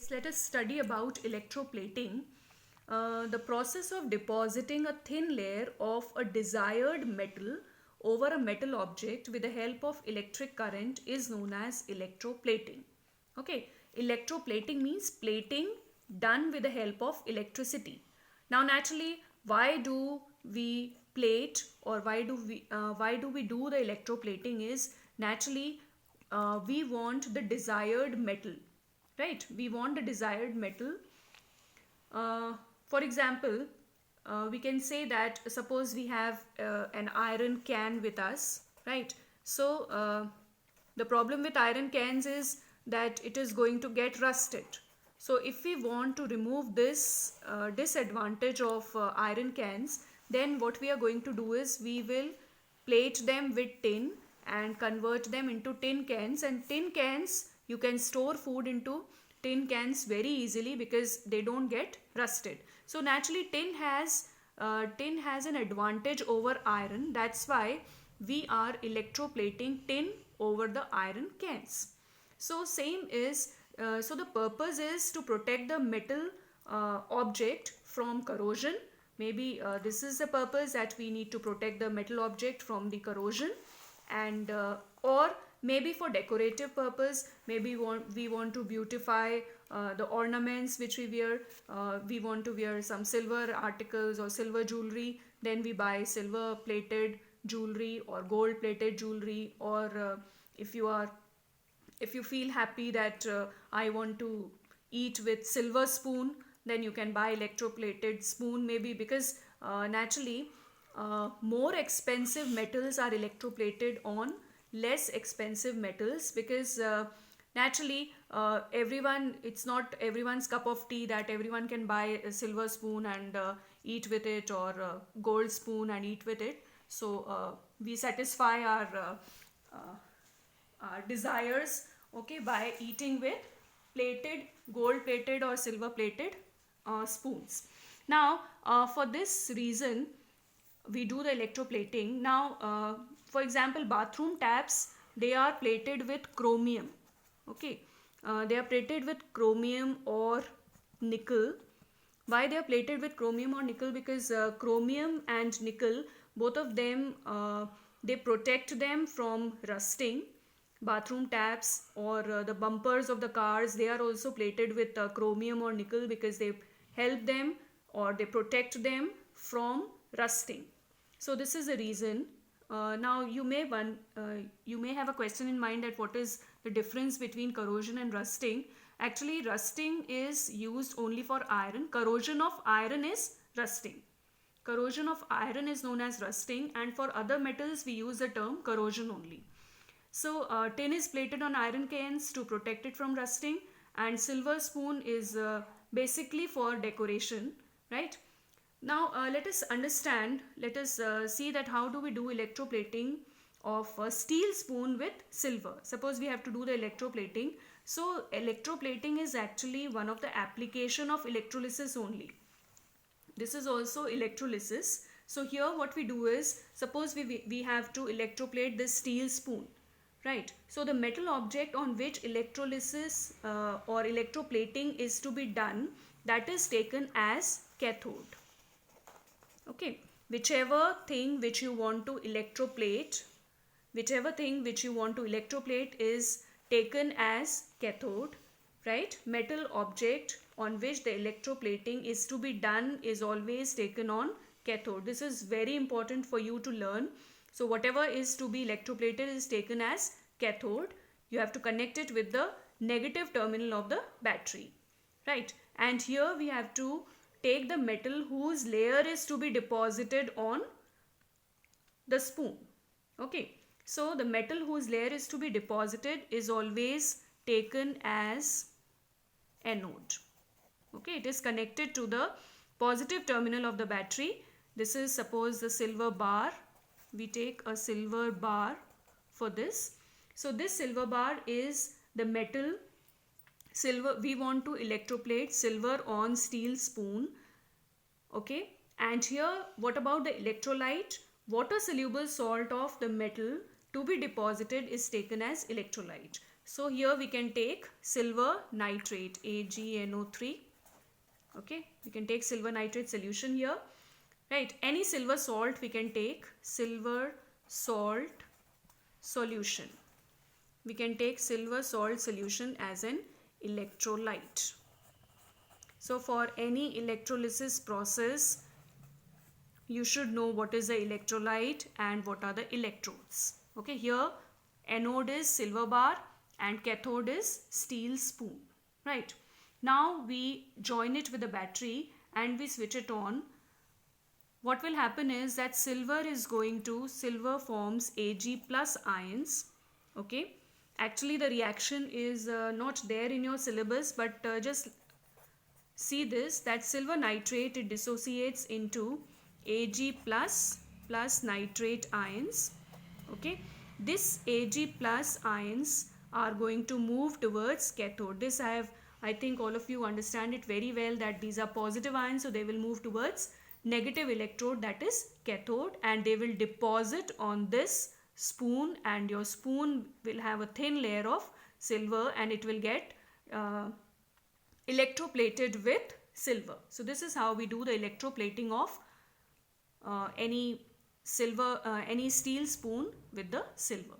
Let us study about electroplating. The process of depositing a thin layer of a desired metal over a metal object with the help of electric current is known as electroplating. Okay, electroplating means plating done with the help of electricity. Now, naturally, why do we plate or why do we do the electroplating is naturally we want the desired metal, right? We want the desired metal. uh, for example, we can say that suppose we have an iron can with us, right? So the problem with iron cans is that it is going to get rusted. So if we want to remove this disadvantage of iron cans, then what we are going to do is we will plate them with tin and convert them into tin cans. And tin cans, you can store food into tin cans very easily because they don't get rusted. So naturally tin has an advantage over iron. That's why we are electroplating tin over the iron cans. So same is so the purpose is to protect the metal object from corrosion. Maybe this is the purpose, that we need to protect the metal object from the corrosion. And or maybe for decorative purpose, maybe we want to beautify the ornaments which we wear. We want to wear some silver articles or silver jewelry, then we buy silver plated jewelry or gold plated jewelry. Or if you feel happy that I want to eat with silver spoon, then you can buy electroplated spoon, maybe, because naturally more expensive metals are electroplated on less expensive metals, because naturally everyone, it's not everyone's cup of tea that everyone can buy a silver spoon and eat with it, or a gold spoon and eat with it. So we satisfy our desires, okay, by eating with plated, gold plated or silver plated spoons. Now for this reason we do the electroplating. Now for example, bathroom taps, they are plated with chromium. Okay, they are plated with chromium or nickel. Why they are plated with chromium or nickel? Because chromium and nickel, both of them, they protect them from rusting. Bathroom taps or the bumpers of the cars, they are also plated with chromium or nickel because they help them or they protect them from rusting. So this is the reason. Now you may have a question in mind that what is the difference between corrosion and rusting. Actually, rusting is used only for iron. Corrosion of iron is rusting. Corrosion of iron is known as rusting, and for other metals we use the term corrosion only. So tin is plated on iron cans to protect it from rusting, and silver spoon is basically for decoration, right? Now let us understand, let us see that how do we do electroplating of a steel spoon with silver. Suppose we have to do the electroplating. So electroplating is actually one of the application of electrolysis only. This is also electrolysis. So here what we do is, suppose we have to electroplate this steel spoon, right? So the metal object on which electrolysis or electroplating is to be done, that is taken as cathode. Okay, whichever thing which you want to electroplate, is taken as cathode, right? Metal object on which the electroplating is to be done is always taken on cathode. This is very important for you to learn. So whatever is to be electroplated is taken as cathode. You have to connect it with the negative terminal of the battery, right? And here we have to take the metal whose layer is to be deposited on the spoon. Okay, so the metal whose layer is to be deposited is always taken as anode. Okay, it is connected to the positive terminal of the battery. This is, suppose, the silver bar. We take a silver bar for this. So this silver bar is the metal silver. We want to electroplate silver on steel spoon. Okay, and here what about the electrolyte? Water soluble salt of the metal to be deposited is taken as electrolyte. So here we can take silver nitrate, AgNO3. Okay, we can take silver nitrate solution here, right? Any silver salt we can take, silver salt solution. We can take silver salt solution as an electrolyte. So for any electrolysis process, you should know what is the electrolyte and what are the electrodes. Okay, here anode is silver bar and cathode is steel spoon, right? Now we join it with a battery and we switch it on. What will happen is that silver forms Ag plus ions. Okay, actually the reaction is not there in your syllabus, but just see this, that silver nitrate, it dissociates into Ag plus nitrate ions. Okay, this Ag plus ions are going to move towards cathode. This I think all of you understand it very well, that these are positive ions, so they will move towards negative electrode, that is cathode, and they will deposit on this spoon, and your spoon will have a thin layer of silver and it will get electroplated with silver. So this is how we do the electroplating of any steel spoon with the silver.